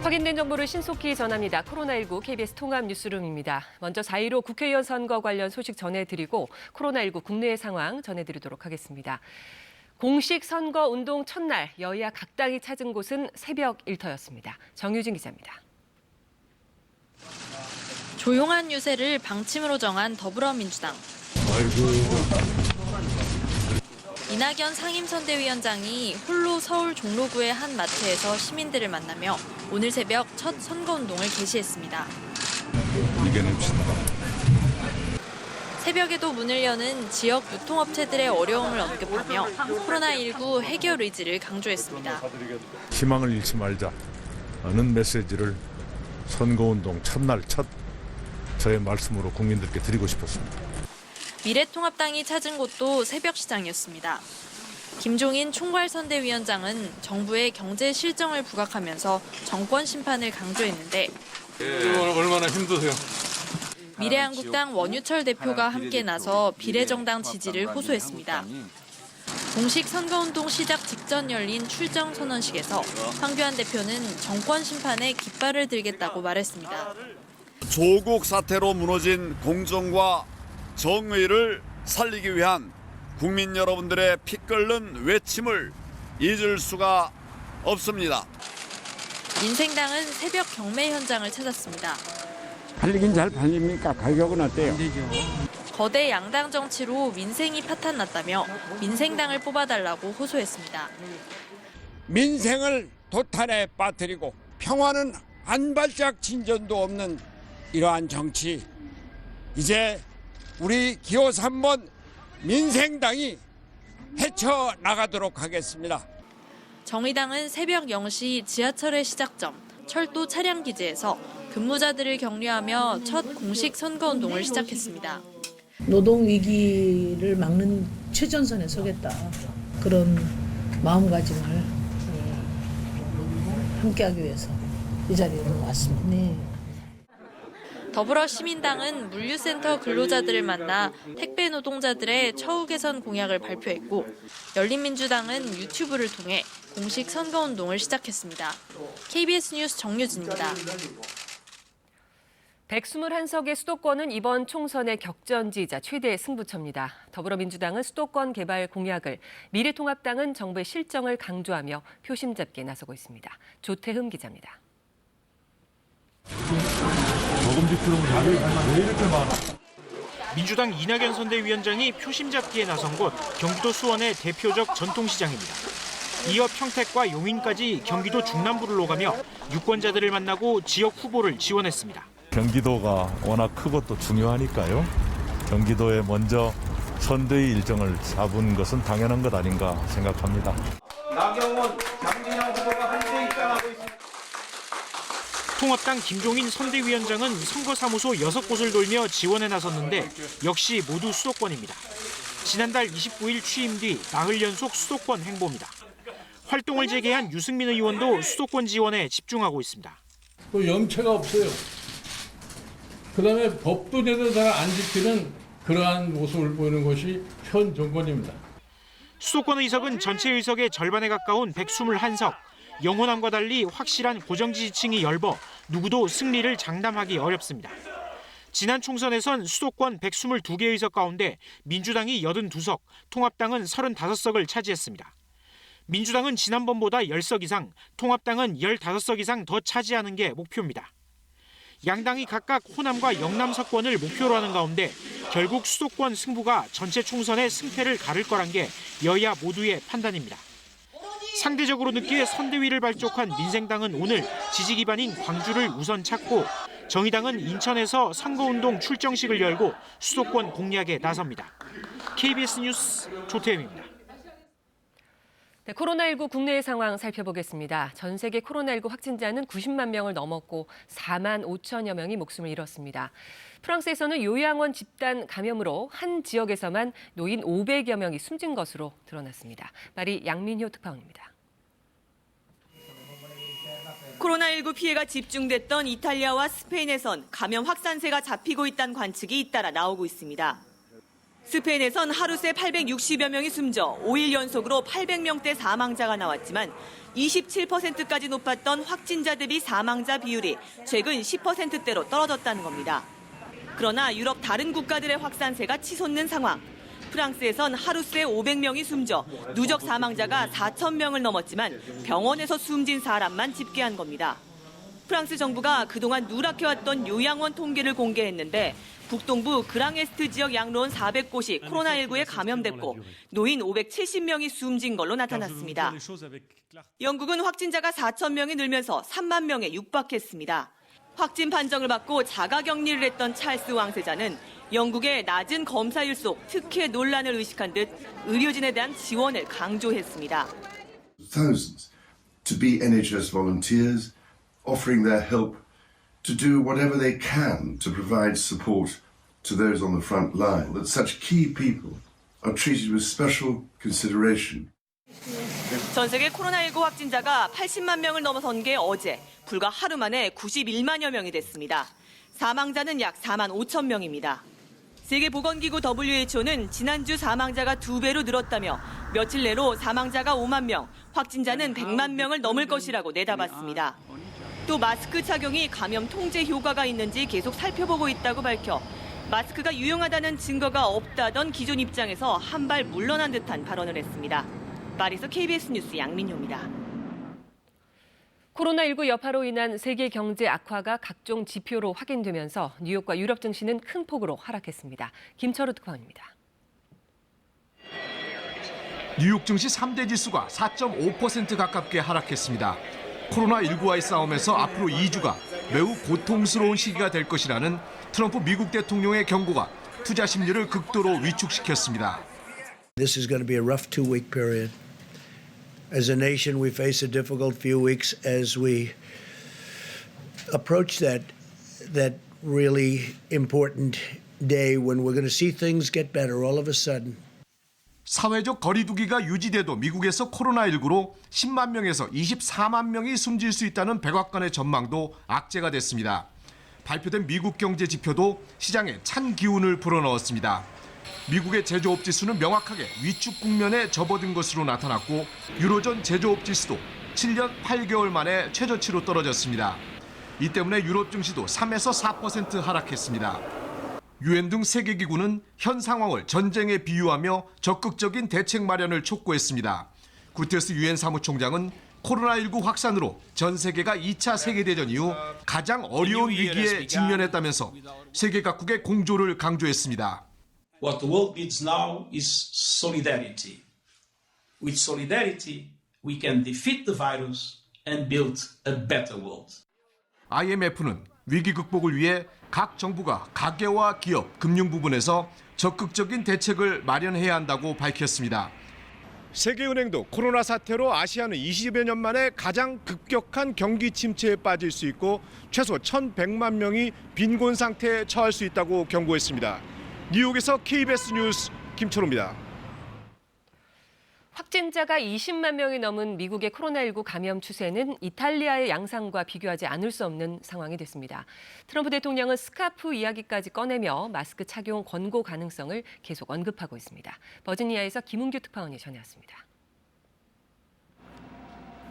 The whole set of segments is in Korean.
확인된 정보를 신속히 전합니다. 코로나19 KBS 통합 뉴스룸입니다. 먼저 4.15 국회의원 선거 관련 소식 전해드리고 코로나19 국내 상황 전해드리도록 하겠습니다. 공식 선거 운동 첫날 여야 각 당이 찾은 곳은 새벽 일터였습니다. 정유진 기자입니다. 조용한 유세를 방침으로 정한 더불어민주당. 이낙연 상임선대위원장이 홀로 서울 종로구의 한 마트에서 시민들을 만나며 오늘 새벽 첫 선거운동을 개시했습니다. 이겨냅시다. 새벽에도 문을 여는 지역 유통업체들의 어려움을 언급하며 코로나19 해결 의지를 강조했습니다. 희망을 잃지 말자는 메시지를 선거운동 첫날 첫 저의 말씀으로 국민들께 드리고 싶었습니다. 미래통합당이 찾은 곳도 새벽시장이었습니다. 김종인 총괄선대위원장은 정부의 경제 실정을 부각하면서 정권 심판을 강조했는데 얼마나 힘드세요? 미래한국당 원유철 대표가 함께 나서 비례정당 지지를 호소했습니다. 공식 선거운동 시작 직전 열린 출정 선언식에서 황교안 대표는 정권 심판에 깃발을 들겠다고 말했습니다. 조국 사태로 무너진 공정과 정의를 살리기 위한 국민 여러분들의 피 끓는 외침을 잊을 수가 없습니다. 민생당은 새벽 경매 현장을 찾았습니다. 팔리긴 잘 팔립니까? 가격은 어때요? 거대 양당 정치로 민생이 파탄났다며 민생당을 뽑아달라고 호소했습니다. 민생을 도탄에 빠뜨리고 평화는 한 발짝 진전도 없는 이러한 정치, 이제 우리 기호 3번 민생당이 헤쳐나가도록 하겠습니다. 정의당은 새벽 0시 지하철의 시작점 철도 차량기지에서 근무자들을 격려하며 첫 공식 선거운동을 시작했습니다. 노동 위기를 막는 최전선에 서겠다. 그런 마음가짐을 함께하기 위해서 이 자리에 왔습니다. 네. 더불어시민당은 물류센터 근로자들을 만나 택배 노동자들의 처우 개선 공약을 발표했고 열린민주당은 유튜브를 통해 공식 선거운동을 시작했습니다. KBS 뉴스 정유진입니다. 121석의 수도권은 이번 총선의 격전지이자 최대 승부처입니다. 더불어민주당은 수도권 개발 공약을, 미래통합당은 정부의 실정을 강조하며 표심 잡기에 나서고 있습니다. 조태흠 기자입니다. 민주당 이낙연 선대위원장이 표심 잡기에 나선 곳 경기도 수원의 대표적 전통시장입니다. 이어 평택과 용인까지 경기도 중남부를 오가며 유권자들을 만나고 지역 후보를 지원했습니다. 경기도가 워낙 크고 또 중요하니까요. 경기도에 먼저 선대위 일정을 잡은 것은 당연한 것 아닌가 생각합니다. 나경원, 장진영 후보가 함께 입장하고 있습니다. 통합당 김종인 선대위원장은 선거사무소 6곳을 돌며 지원에 나섰는데 역시 모두 수도권입니다. 지난달 29일 취임 뒤 나흘 연속 수도권 행보입니다. 활동을 재개한 유승민 의원도 수도권 지원에 집중하고 있습니다. 염체가 없어요. 그다음에 법도 제대로 잘 안 지키는 그러한 모습을 보이는 것이 현 정권입니다. 수도권 의석은 전체 의석의 절반에 가까운 121석. 영호남과 달리 확실한 고정 지지층이 엷어 누구도 승리를 장담하기 어렵습니다. 지난 총선에선 수도권 122개 의석 가운데 민주당이 82석, 통합당은 35석을 차지했습니다. 민주당은 지난번보다 10석 이상, 통합당은 15석 이상 더 차지하는 게 목표입니다. 양당이 각각 호남과 영남 석권을 목표로 하는 가운데 결국 수도권 승부가 전체 총선의 승패를 가를 거란 게 여야 모두의 판단입니다. 상대적으로 늦게 선대위를 발족한 민생당은 오늘 지지 기반인 광주를 우선 찾고 정의당은 인천에서 선거운동 출정식을 열고 수도권 공략에 나섭니다. KBS 뉴스 조태임입니다. 네, 코로나19 국내의 상황 살펴보겠습니다. 전 세계 코로나19 확진자는 90만 명을 넘었고 4만 5천여 명이 목숨을 잃었습니다. 프랑스에서는 요양원 집단 감염으로 한 지역에서만 노인 500여 명이 숨진 것으로 드러났습니다. 말이 양민효 특파원입니다. 코로나19 피해가 집중됐던 이탈리아와 스페인에선 감염 확산세가 잡히고 있다는 관측이 잇따라 나오고 있습니다. 스페인에선 하루 새 860여 명이 숨져 5일 연속으로 800명대 사망자가 나왔지만 27%까지 높았던 확진자 대비 사망자 비율이 최근 10%대로 떨어졌다는 겁니다. 그러나 유럽 다른 국가들의 확산세가 치솟는 상황. 프랑스에선 하루 새 500명이 숨져 누적 사망자가 4,000명을 넘었지만 병원에서 숨진 사람만 집계한 겁니다. 프랑스 정부가 그동안 누락해왔던 요양원 통계를 공개했는데 북동부 그랑에스트 지역 양로원 400곳이 코로나19에 감염됐고 노인 570명이 숨진 걸로 나타났습니다. 영국은 확진자가 4,000명이 늘면서 3만 명에 육박했습니다. 확진 판정을 받고 자가격리를 했던 찰스 왕세자는 영국의 낮은 검사율 속 특혜 논란을 의식한 듯 의료진에 대한 지원을 강조했습니다. Thousands to be NHS volunteers, offering their help to do whatever they can to provide support to those on the front line, that such key people are treated with special consideration. 전 세계 코로나19 확진자가 80만 명을 넘어선 게 어제, 불과 하루 만에 91만여 명이 됐습니다. 사망자는 약 4만 5천 명입니다. 세계보건기구 WHO는 지난주 사망자가 2배로 늘었다며 며칠 내로 사망자가 5만 명, 확진자는 100만 명을 넘을 것이라고 내다봤습니다. 또 마스크 착용이 감염 통제 효과가 있는지 계속 살펴보고 있다고 밝혀 마스크가 유용하다는 증거가 없다던 기존 입장에서 한 발 물러난 듯한 발언을 했습니다. 파리에서 KBS 뉴스 양민효입니다. 코로나19 여파로 인한 세계 경제 악화가 각종 지표로 확인되면서 뉴욕과 유럽 증시는 큰 폭으로 하락했습니다. 김철우 특파원입니다. 뉴욕 증시 3대 지수가 4.5% 가깝게 하락했습니다. 코로나19와의 싸움에서 앞으로 2주가 매우 고통스러운 시기가 될 것이라는 트럼프 미국 대통령의 경고가 투자 심리를 극도로 위축시켰습니다. This is going to be a rough 2-week period. As a nation, we face a difficult few weeks as we approach that really important day when we're going to see things get better all of a sudden. 사회적 거리두기가 유지돼도 미국에서 코로나19로 10만 명에서 24만 명이 숨질 수 있다는 백악관의 전망도 악재가 됐습니다. 발표된 미국 경제 지표도 시장에 찬 기운을 불어넣었습니다. 미국의 제조업 지수는 명확하게 위축 국면에 접어든 것으로 나타났고 유로존 제조업 지수도 7년 8개월 만에 최저치로 떨어졌습니다. 이 때문에 유럽 증시도 3에서 4% 하락했습니다. 유엔 등 세계기구는 현 상황을 전쟁에 비유하며 적극적인 대책 마련을 촉구했습니다. 구테스 유엔 사무총장은 코로나19 확산으로 전 세계가 2차 세계대전 이후 가장 어려운 위기에 직면했다면서 세계 각국의 공조를 강조했습니다. What the world needs now is solidarity. With solidarity, we can defeat the virus and build a better world. IMF는 위기 극복을 위해 각 정부가 가계와 기업, 금융 부분에서 적극적인 대책을 마련해야 한다고 밝혔습니다. 세계은행도 코로나 사태로 아시아는 20여 년 만에 가장 급격한 경기 침체에 빠질 수 있고 최소 1,100만 명이 빈곤 상태에 처할 수 있다고 경고했습니다. 뉴욕에서 KBS 뉴스 김철우입니다. 확진자가 20만 명이 넘은 미국의 코로나19 감염 추세는 이탈리아의 양상과 비교하지 않을 수 없는 상황이 됐습니다. 트럼프 대통령은 스카프 이야기까지 꺼내며 마스크 착용 권고 가능성을 계속 언급하고 있습니다. 버지니아에서 김은규 특파원이 전해왔습니다.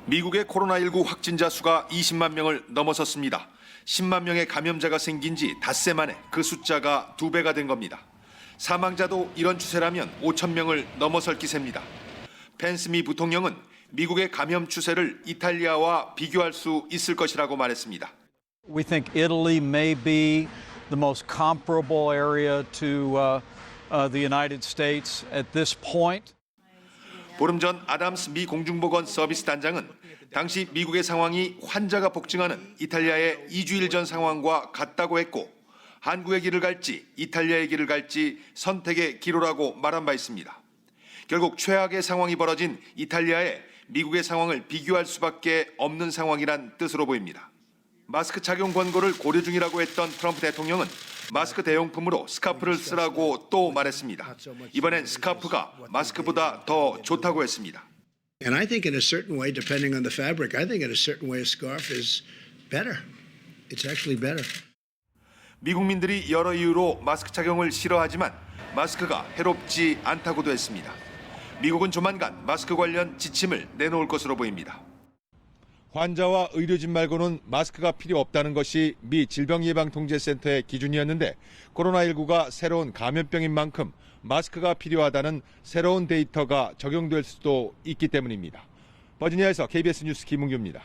미국의 코로나19 확진자 수가 20만 명을 넘어섰습니다. 10만 명의 감염자가 생긴 지 닷새 만에 그 숫자가 2배가 된 겁니다. 사망자도 이런 추세라면 5천 명을 넘어설 기세입니다. 펜스 미 부통령은 미국의 감염 추세를 이탈리아와 비교할 수 있을 것이라고 말했습니다. We think Italy may be the most comparable area to the United States at this point. 보름 전 아담스 미 공중보건 서비스 단장은 당시 미국의 상황이 환자가 폭증하는 이탈리아의 2주일 전 상황과 같다고 했고 한국의 길을 갈지 이탈리아의 길을 갈지 선택의 기로라고 말한 바 있습니다. 결국 최악의 상황이 벌어진 이탈리아에 미국의 상황을 비교할 수밖에 없는 상황이란 뜻으로 보입니다. 마스크 착용 권고를 고려 중이라고 했던 트럼프 대통령은 마스크 대용품으로 스카프를 쓰라고 또 말했습니다. 이번엔 스카프가 마스크보다 더 좋다고 했습니다. And I think in a certain way, depending on the fabric, I think in a certain way a scarf is better. It's actually better. 미국민들이 여러 이유로 마스크 착용을 싫어하지만 마스크가 해롭지 않다고도 했습니다. 미국은 조만간 마스크 관련 지침을 내놓을 것으로 보입니다. 환자와 의료진 말고는 마스크가 필요 없다는 것이 미 질병예방통제센터의 기준이었는데 코로나19가 새로운 감염병인 만큼 마스크가 필요하다는 새로운 데이터가 적용될 수도 있기 때문입니다. 버지니아에서 KBS 뉴스 김은규입니다.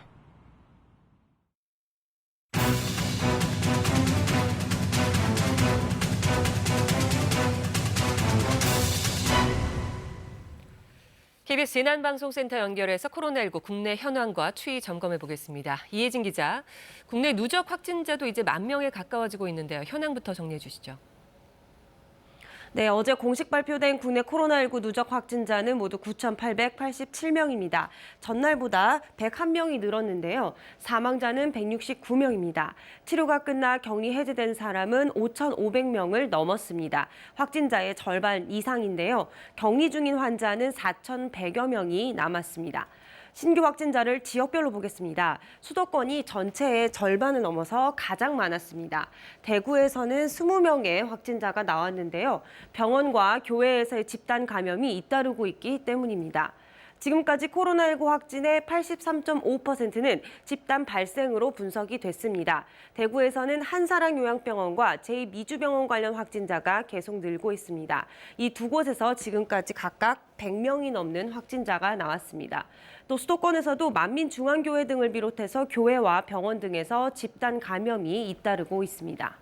KBS 재난방송센터 연결해서 코로나19 국내 현황과 추이 점검해 보겠습니다. 이혜진 기자, 국내 누적 확진자도 이제 10,000명에 가까워지고 있는데요. 현황부터 정리해 주시죠. 네, 어제 공식 발표된 국내 코로나19 누적 확진자는 모두 9,887명입니다. 전날보다 101명이 늘었는데요. 사망자는 169명입니다. 치료가 끝나 격리 해제된 사람은 5,500명을 넘었습니다. 확진자의 절반 이상인데요. 격리 중인 환자는 4,100여 명이 남았습니다. 신규 확진자를 지역별로 보겠습니다. 수도권이 전체의 절반을 넘어서 가장 많았습니다. 대구에서는 20명의 확진자가 나왔는데요. 병원과 교회에서의 집단 감염이 잇따르고 있기 때문입니다. 지금까지 코로나19 확진의 83.5%는 집단 발생으로 분석이 됐습니다. 대구에서는 한사랑요양병원과 제2미주병원 관련 확진자가 계속 늘고 있습니다. 이 두 곳에서 지금까지 각각 100명이 넘는 확진자가 나왔습니다. 또 수도권에서도 만민중앙교회 등을 비롯해서 교회와 병원 등에서 집단 감염이 잇따르고 있습니다.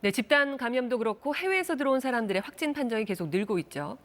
네, 집단 감염도 그렇고 해외에서 들어온 사람들의 확진 판정이 계속 늘고 있죠.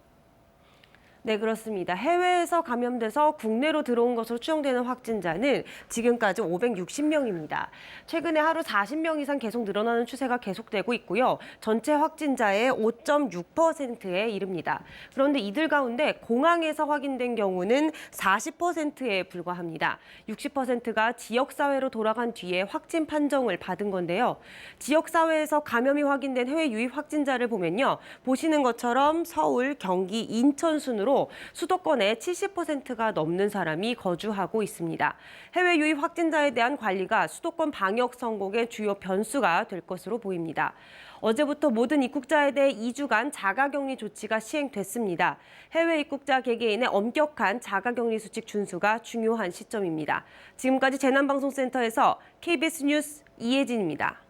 네, 그렇습니다. 해외에서 감염돼서 국내로 들어온 것으로 추정되는 확진자는 지금까지 560명입니다. 최근에 하루 40명 이상 계속 늘어나는 추세가 계속되고 있고요. 전체 확진자의 5.6%에 이릅니다. 그런데 이들 가운데 공항에서 확인된 경우는 40%에 불과합니다. 60%가 지역사회로 돌아간 뒤에 확진 판정을 받은 건데요. 지역사회에서 감염이 확인된 해외 유입 확진자를 보면요. 보시는 것처럼 서울, 경기, 인천 순으로 수도권의 70%가 넘는 사람이 거주하고 있습니다. 해외 유입 확진자에 대한 관리가 수도권 방역 성공의 주요 변수가 될 것으로 보입니다. 어제부터 모든 입국자에 대해 2주간 자가격리 조치가 시행됐습니다. 해외 입국자 개개인의 엄격한 자가격리 수칙 준수가 중요한 시점입니다. 지금까지 재난방송센터에서 KBS 뉴스 이혜진입니다.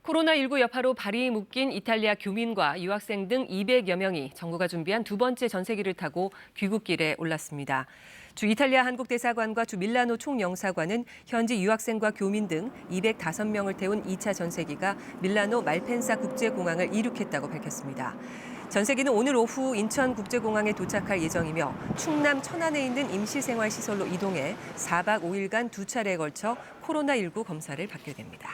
코로나19 여파로 발이 묶인 이탈리아 교민과 유학생 등 200여 명이 정부가 준비한 두 번째 전세기를 타고 귀국길에 올랐습니다. 주 이탈리아 한국대사관과 주 밀라노 총영사관은 현지 유학생과 교민 등 205명을 태운 2차 전세기가 밀라노 말펜사 국제공항을 이륙했다고 밝혔습니다. 전세기는 오늘 오후 인천국제공항에 도착할 예정이며 충남 천안에 있는 임시생활시설로 이동해 4박 5일간 두 차례에 걸쳐 코로나19 검사를 받게 됩니다.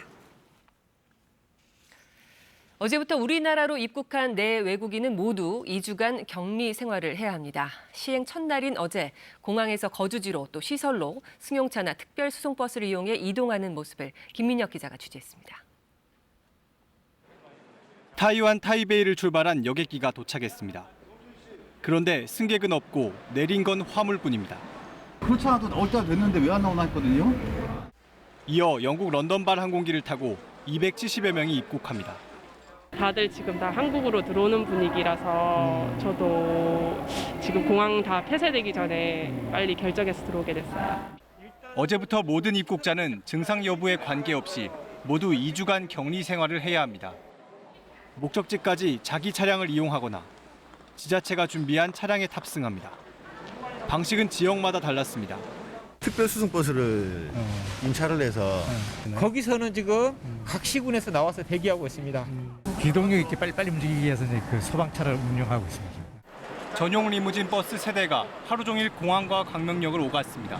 어제부터 우리나라로 입국한 네 외국인은 모두 2주간 격리 생활을 해야 합니다. 시행 첫날인 어제 공항에서 거주지로 또 시설로 승용차나 특별수송버스를 이용해 이동하는 모습을 김민혁 기자가 취재했습니다. 타이완 타이베이를 출발한 여객기가 도착했습니다. 그런데 승객은 없고 내린 건 화물뿐입니다. 그렇지 않아도 나올 때가 됐는데 왜 안 나오나 했거든요. 이어 영국 런던발 항공기를 타고 270여 명이 입국합니다. 다들 지금 다 한국으로 들어오는 분위기라서 저도 지금 공항 다 폐쇄되기 전에 빨리 결정해서 들어오게 됐어요. 어제부터 모든 입국자는 증상 여부에 관계없이 모두 2주간 격리 생활을 해야 합니다. 목적지까지 자기 차량을 이용하거나 지자체가 준비한 차량에 탑승합니다. 방식은 지역마다 달랐습니다. 특별수송버스를 임차를 해서 거기서는 지금 각 시군에서 나와서 대기하고 있습니다. 기동력 있게 빨리빨리 움직이기 위해서 그 소방차를 운영하고 있습니다. 전용 리무진 버스 세대가 하루 종일 공항과 광명역을 오갔습니다.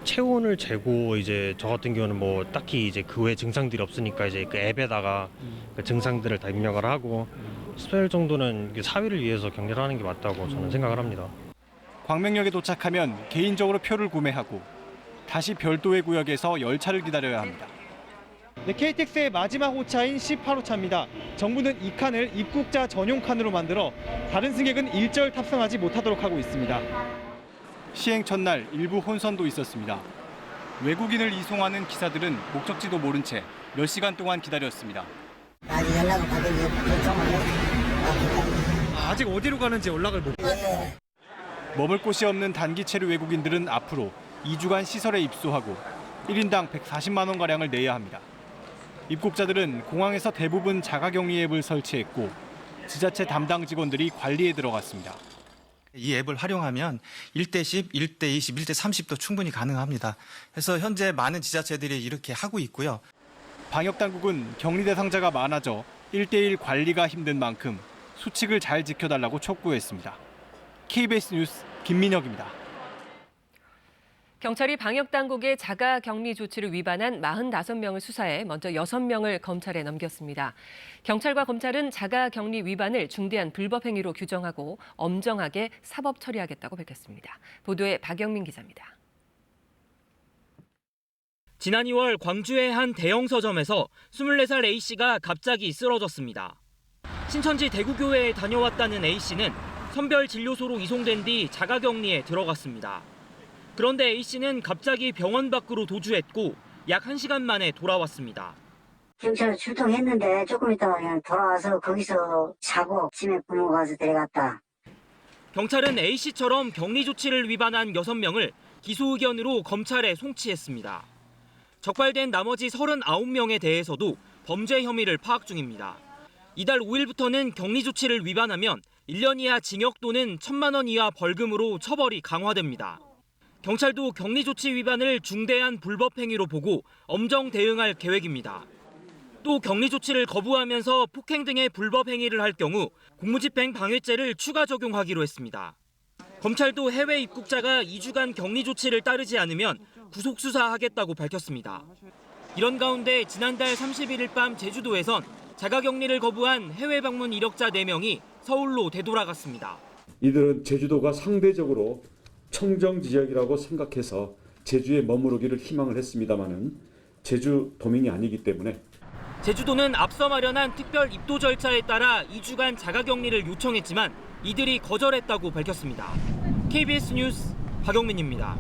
체온을 재고 이제 저 같은 경우는 뭐 딱히 이제 그 외 증상들이 없으니까 이제 그 앱에다가 그 증상들을 다 입력을 하고 수요일 정도는 사위를 위해서 격리를 하는 게 맞다고 저는 생각을 합니다. 광명역에 도착하면 개인적으로 표를 구매하고 다시 별도의 구역에서 열차를 기다려야 합니다. 네, KTX의 마지막 호차인 18호차입니다. 정부는 이 칸을 입국자 전용 칸으로 만들어 다른 승객은 일절 탑승하지 못하도록 하고 있습니다. 시행 첫날 일부 혼선도 있었습니다. 외국인을 이송하는 기사들은 목적지도 모른 채 몇 시간 동안 기다렸습니다. 아직 연락을 받은 게 아직 어디로 가는지 연락을 못. 머물 곳이 없는 단기 체류 외국인들은 앞으로 2주간 시설에 입소하고 1인당 140만 원가량을 내야 합니다. 입국자들은 공항에서 대부분 자가격리 앱을 설치했고 지자체 담당 직원들이 관리에 들어갔습니다. 이 앱을 활용하면 1대 10, 1대 20, 1대 30도 충분히 가능합니다. 그래서 현재 많은 지자체들이 이렇게 하고 있고요. 방역당국은 격리 대상자가 많아져 1대1 관리가 힘든 만큼 수칙을 잘 지켜달라고 촉구했습니다. KBS 뉴스 김민혁입니다. 경찰이 방역당국의 자가격리 조치를 위반한 45명을 수사해 먼저 6명을 검찰에 넘겼습니다. 경찰과 검찰은 자가격리 위반을 중대한 불법행위로 규정하고 엄정하게 사법 처리하겠다고 밝혔습니다. 보도에 박영민 기자입니다. 지난 2월 광주의 한 대형 서점에서 24살 A씨가 갑자기 쓰러졌습니다. 신천지 대구교회에 다녀왔다는 A씨는 선별진료소로 이송된 뒤 자가격리에 들어갔습니다. 그런데 A씨는 갑자기 병원 밖으로 도주했고 약 1시간 만에 돌아왔습니다. 경찰 출동했는데 조금 있다가 그냥 돌아와서 거기서 자고 집에 부모 가서 데려갔다. 경찰은 A씨처럼 격리 조치를 위반한 6명을 기소 의견으로 검찰에 송치했습니다. 적발된 나머지 39명에 대해서도 범죄 혐의를 파악 중입니다. 이달 5일부터는 격리 조치를 위반하면 1년 이하 징역 또는 1,000만 원 이하 벌금으로 처벌이 강화됩니다. 경찰도 격리 조치 위반을 중대한 불법 행위로 보고 엄정 대응할 계획입니다. 또 격리 조치를 거부하면서 폭행 등의 불법 행위를 할 경우 공무집행 방해죄를 추가 적용하기로 했습니다. 검찰도 해외 입국자가 2주간 격리 조치를 따르지 않으면 구속 수사하겠다고 밝혔습니다. 이런 가운데 지난달 31일 밤 제주도에선 자가격리를 거부한 해외 방문 이력자 4명이 서울로 되돌아갔습니다. 이들은 제주도가 상대적으로 청정 지역이라고 생각해서 제주에 머무르기를 희망을 했습니다마는 제주 도민이 아니기 때문에 제주도는 앞서 마련한 특별 입도 절차에 따라 2주간 자가격리를 요청했지만 이들이 거절했다고 밝혔습니다. KBS 뉴스 박영민입니다.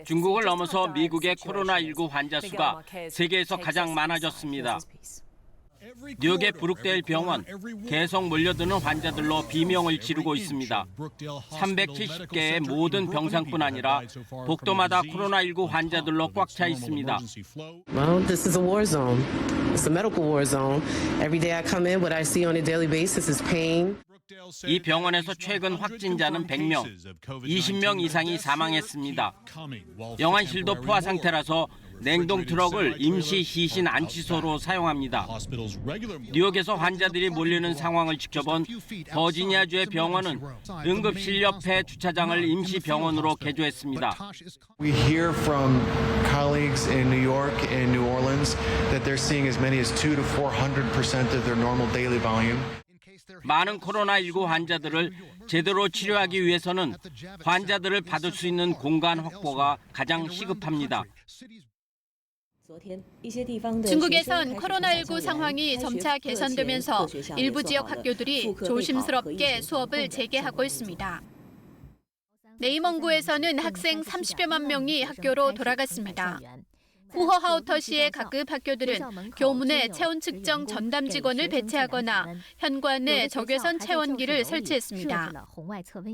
중국을 넘어서 미국의 코로나19 환자 수가 세계에서 가장 많아졌습니다. 뉴욕의 브룩데일 병원, 계속 몰려드는 환자들로 비명을 지르고 있습니다. 370개의 모든 병상뿐 아니라 복도마다 코로나19 환자들로 꽉 차 있습니다. Well, this is a war zone. It's a medical war zone. Every day I come in, what I see on a daily basis is pain. 이 병원에서 최근 확진자는 100명, 20명 이상이 사망했습니다. 영안실도 포화 상태라서 냉동 트럭을 임시 시신 안치소로 사용합니다. 뉴욕에서 환자들이 몰리는 상황을 지켜본 버지니아주의 병원은 응급실 옆에 주차장을 임시 병원으로 개조했습니다. We hear from colleagues in New York and New Orleans that they're seeing as many as 200 to 400% of their normal daily volume. 많은 코로나19 환자들을 제대로 치료하기 위해서는 환자들을 받을 수 있는 공간 확보가 가장 시급합니다. 중국에선 코로나19 상황이 점차 개선되면서 일부 지역 학교들이 조심스럽게 수업을 재개하고 있습니다. 네이멍구에서는 학생 30여만 명이 학교로 돌아갔습니다. 후허하우터시의 각급 학교들은 교문에 체온 측정 전담 직원을 배치하거나 현관에 적외선 체온기를 설치했습니다.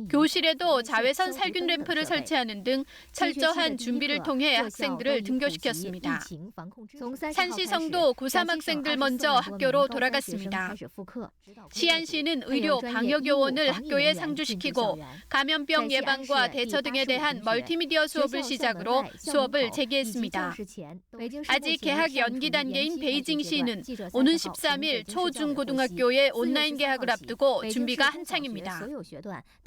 교실에도 자외선 살균 램프를 설치하는 등 철저한 준비를 통해 학생들을 등교시켰습니다. 산시성도 고3 학생들 먼저 학교로 돌아갔습니다. 시안시는 의료 방역 요원을 학교에 상주시키고 감염병 예방과 대처 등에 대한 멀티미디어 수업을 시작으로 수업을 재개했습니다. 아직 개학 연기 단계인 베이징시는 오는 13일 초중고등학교의 온라인 개학을 앞두고 준비가 한창입니다.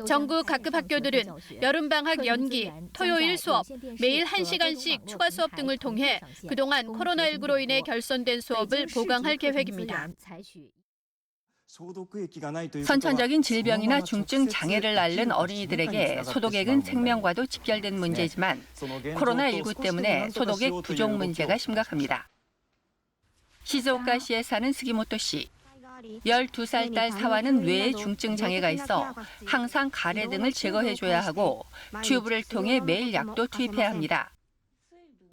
전국 각급 학교들은 여름방학 연기, 토요일 수업, 매일 1시간씩 추가 수업 등을 통해 그동안 코로나19로 인해 결손된 수업을 보강할 계획입니다. 선천적인 질병이나 중증 장애를 앓는 어린이들에게 소독액은 생명과도 직결된 문제지만 코로나19 때문에 소독액 부족 문제가 심각합니다. 시즈오카시에 사는 스기모토 씨. 12살 딸 사와는 뇌에 중증 장애가 있어 항상 가래 등을 제거해줘야 하고 튜브를 통해 매일 약도 투입해야 합니다.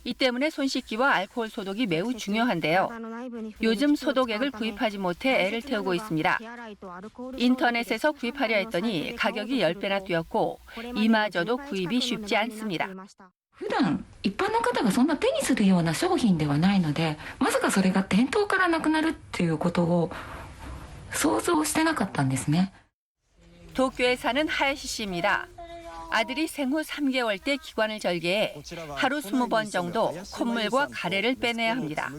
이 때문에 손 씻기와 알코올 소독이 매우 중요한데요. 요즘 소독액을 구입하지 못해 애를 태우고 있습니다. 인터넷에서 구입하려 했더니 가격이 10배나 뛰었고 이마저도 구입이 쉽지 않습니다. 普段一般の方がそんな手にするような商品ではないので、まさかそれが店頭からなくなるっていうことを想像してなかったんですね。 도쿄에 사는 하야시 씨입니다. 아들이 생후 3개월 때 기관을 절개해 하루 20번 정도 콧물과 가래를 빼내야 합니다.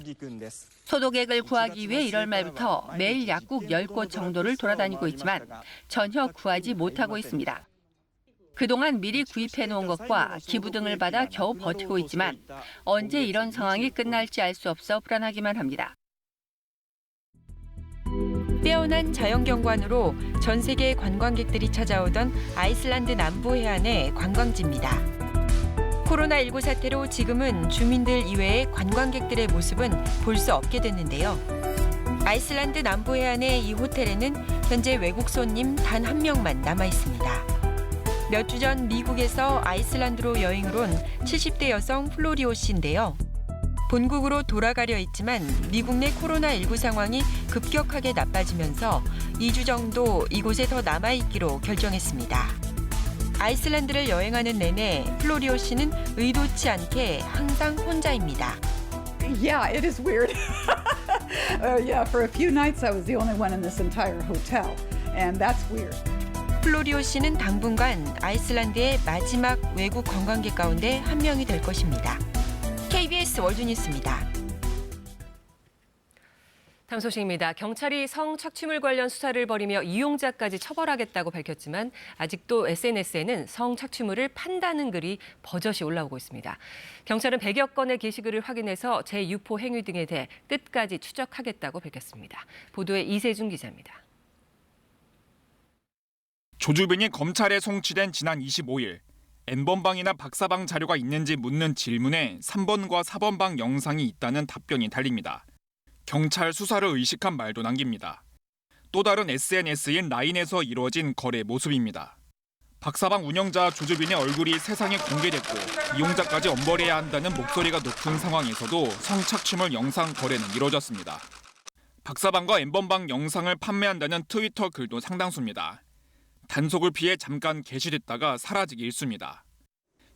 소독액을 구하기 위해 1월 말부터 매일 약국 10곳 정도를 돌아다니고 있지만 전혀 구하지 못하고 있습니다. 그동안 미리 구입해 놓은 것과 기부 등을 받아 겨우 버티고 있지만 언제 이런 상황이 끝날지 알 수 없어 불안하기만 합니다. 뛰어난 자연경관으로 전 세계 관광객들이 찾아오던 아이슬란드 남부 해안의 관광지입니다. 코로나19 사태로 지금은 주민들 이외의 관광객들의 모습은 볼 수 없게 됐는데요. 아이슬란드 남부 해안의 이 호텔에는 현재 외국 손님 단 한 명만 남아 있습니다. 몇 주 전 미국에서 아이슬란드로 여행을 온 70대 여성 플로리오 씨인데요. 본국으로 돌아가려 했지만 미국 내 코로나19 상황이 급격하게 나빠지면서 2주 정도 이곳에 더 남아있기로 결정했습니다. 아이슬란드를 여행하는 내내 플로리오 씨는 의도치 않게 항상 혼자입니다. Yeah, it is weird. Yeah, for a few nights I was the only one in this entire hotel, and that's weird. 플로리오 씨는 당분간 아이슬란드의 마지막 외국 관광객 가운데 한 명이 될 것입니다. KBS 월드뉴스입니다. 다음 소식입니다. 경찰이 성착취물 관련 수사를 벌이며 이용자까지 처벌하겠다고 밝혔지만 아직도 SNS에는 성착취물을 판다는 글이 버젓이 올라오고 있습니다. 경찰은 100여 건의 게시글을 확인해서 재유포 행위 등에 대해 끝까지 추적하겠다고 밝혔습니다. 보도에 이세준 기자입니다. 조주빈이 검찰에 송치된 지난 25일 N번방이나 박사방 자료가 있는지 묻는 질문에 3번과 4번방 영상이 있다는 답변이 달립니다. 경찰 수사를 의식한 말도 남깁니다. 또 다른 SNS인 라인에서 이루어진 거래 모습입니다. 박사방 운영자 조주빈의 얼굴이 세상에 공개됐고 이용자까지 엄벌해야 한다는 목소리가 높은 상황에서도 성착취물 영상 거래는 이루어졌습니다. 박사방과 N번방 영상을 판매한다는 트위터 글도 상당수입니다. 단속을 피해 잠깐 게시됐다가 사라지기 일쑤입니다.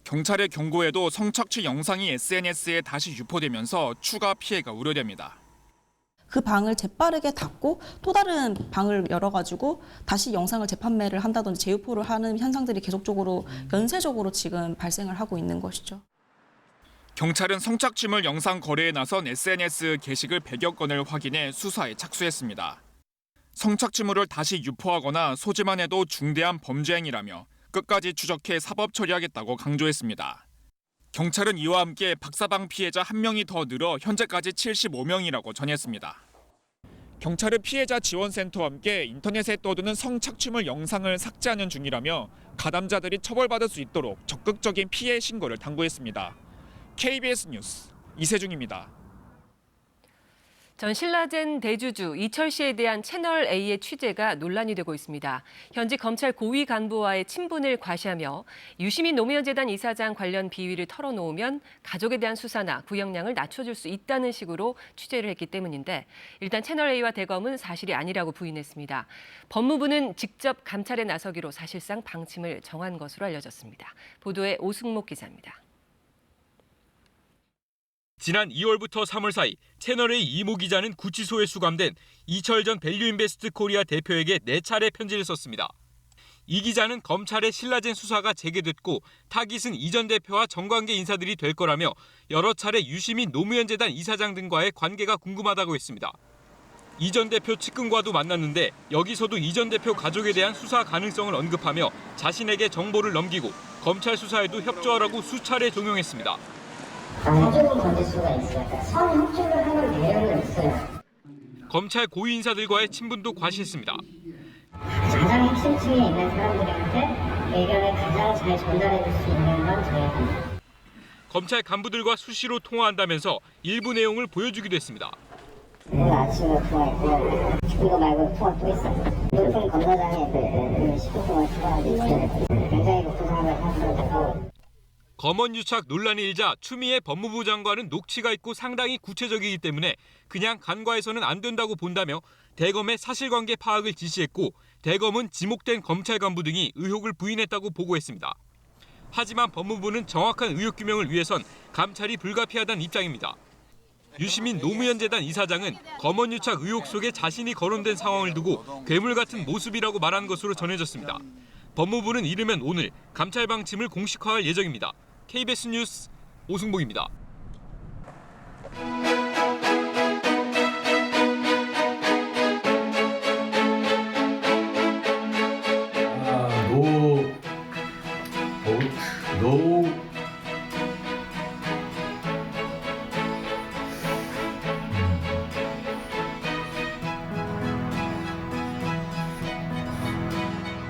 경찰의 경고에도 성착취 영상이 SNS에 다시 유포되면서 추가 피해가 우려됩니다. 그 방을 재빠르게 닫고 또 다른 방을 열어가지고 다시 영상을 재판매를 한다든지 재유포를 하는 현상들이 계속적으로 연쇄적으로 지금 발생을 하고 있는 것이죠. 경찰은 성착취물 영상 거래에 나선 SNS 게시글 100여 건을 확인해 수사에 착수했습니다. 성착취물을 다시 유포하거나 소지만 해도 중대한 범죄 행위라며 끝까지 추적해 사법 처리하겠다고 강조했습니다. 경찰은 이와 함께 박사방 피해자 1명이 더 늘어 현재까지 75명이라고 전했습니다. 경찰은 피해자 지원센터와 함께 인터넷에 떠도는 성착취물 영상을 삭제하는 중이라며 가담자들이 처벌받을 수 있도록 적극적인 피해 신고를 당부했습니다. KBS 뉴스 이세중입니다. 전 신라젠 대주주 이철 씨에 대한 채널A의 취재가 논란이 되고 있습니다. 현직 검찰 고위 간부와의 친분을 과시하며 유시민 노무현 재단 이사장 관련 비위를 털어놓으면 가족에 대한 수사나 구형량을 낮춰줄 수 있다는 식으로 취재를 했기 때문인데 일단 채널A와 대검은 사실이 아니라고 부인했습니다. 법무부는 직접 감찰에 나서기로 사실상 방침을 정한 것으로 알려졌습니다. 보도에 오승목 기자입니다. 지난 2월부터 3월 사이 채널A 이모 기자는 구치소에 수감된 이철 전 밸류인베스트 코리아 대표에게 4차례 편지를 썼습니다. 이 기자는 검찰의 신라젠 수사가 재개됐고 타깃은 이 전 대표와 정관계 인사들이 될 거라며 여러 차례 유시민 노무현 재단 이사장 등과의 관계가 궁금하다고 했습니다. 이 전 대표 측근과도 만났는데 여기서도 이 전 대표 가족에 대한 수사 가능성을 언급하며 자신에게 정보를 넘기고 검찰 수사에도 협조하라고 수차례 종용했습니다. 가족은 건질 수가 있어요. 성협조를 하는 내용은 있어요. 검찰 고위 인사들과의 친분도 과시했습니다. 가장 핵심층에 있는 사람들한테 의견을 가장 잘 전달해 줄 수 있는 건 저희입니다. 검찰 간부들과 수시로 통화한다면서 일부 내용을 보여주기도 했습니다. 오늘 아침에 통화했고 이거 말고 통화 또 있어요. 높은 검사장에 10분 동안 추가하고 굉장히 고생을 하시고. 검언 유착 논란이 일자 추미애 법무부 장관은 녹취가 있고 상당히 구체적이기 때문에 그냥 간과해서는 안 된다고 본다며 대검의 사실관계 파악을 지시했고 대검은 지목된 검찰 간부 등이 의혹을 부인했다고 보고했습니다. 하지만 법무부는 정확한 의혹 규명을 위해선 감찰이 불가피하다는 입장입니다. 유시민 노무현재단 이사장은 검언 유착 의혹 속에 자신이 거론된 상황을 두고 괴물 같은 모습이라고 말한 것으로 전해졌습니다. 법무부는 이르면 오늘 감찰 방침을 공식화할 예정입니다. KBS 뉴스 오승복입니다.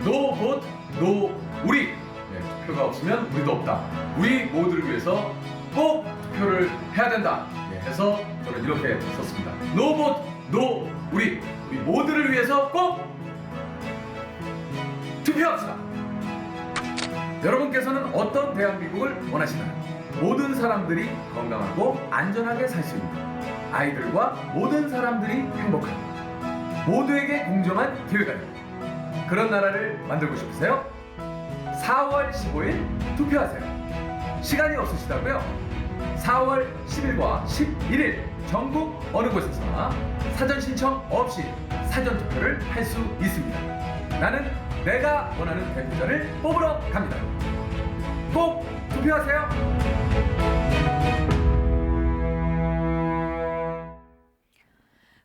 노 봇, 노 우리. 투표가 없으면 우리도 없다. 우리 모두를 위해서 꼭 투표를 해야 된다. 해서 저는 이렇게 썼습니다. 노 봇, 노 우리. 우리 모두를 위해서 꼭 투표합시다. 여러분께서는 어떤 대한민국을 원하시나요? 모든 사람들이 건강하고 안전하게 살 수 있는, 아이들과 모든 사람들이 행복한, 모두에게 공정한 기회가 있는 그런 나라를 만들고 싶으세요? 4월 15일 투표하세요. 시간이 없으시다고요? 4월 10일과 11일 전국 어느 곳에서나 사전 신청 없이 사전 투표를 할 수 있습니다. 나는 내가 원하는 대표자를 뽑으러 갑니다. 꼭 투표하세요.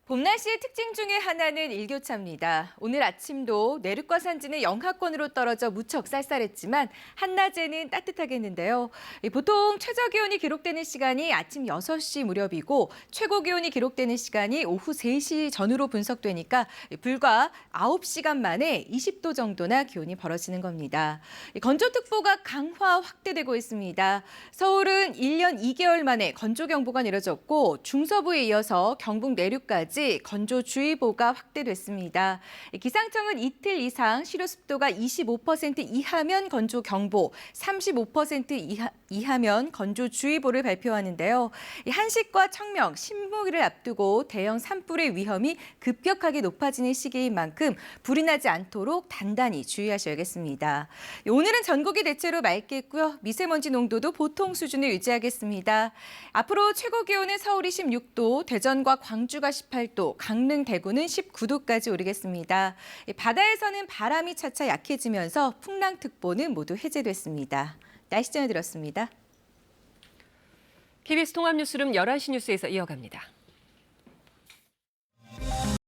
봄 날씨의 특징 중에 하나는 일교차입니다. 오늘 아침도 내륙과 산지는 영하권으로 떨어져 무척 쌀쌀했지만 한낮에는 따뜻하겠는데요. 보통 최저기온이 기록되는 시간이 아침 6시 무렵이고 최고 기온이 기록되는 시간이 오후 3시 전후로 분석되니까 불과 9시간 만에 20도 정도나 기온이 벌어지는 겁니다. 건조특보가 강화 확대되고 있습니다. 서울은 1년 2개월 만에 건조경보가 내려졌고 중서부에 이어서 경북 내륙까지 건조주의보가 확대됐습니다. 기상청은 이틀 이상 실효습도가 25% 이하면 건조경보, 35% 이하면 건조주의보를 발표하는데요. 한식과 청명, 신무기를 앞두고 대형 산불의 위험이 급격하게 높아지는 시기인 만큼 불이 나지 않도록 단단히 주의하셔야겠습니다. 오늘은 전국이 대체로 맑겠고요. 미세먼지 농도도 보통 수준을 유지하겠습니다. 앞으로 최고 기온은 서울이 16도, 대전과 광주가 18도, 강릉, 대구는 19도까지 오르겠습니다. 바다에서는 바람이 차차 약해지면서 풍랑특보는 모두 해제됐습니다. 날씨 전해드렸습니다. KBS 통합뉴스룸 11시 뉴스에서 이어갑니다.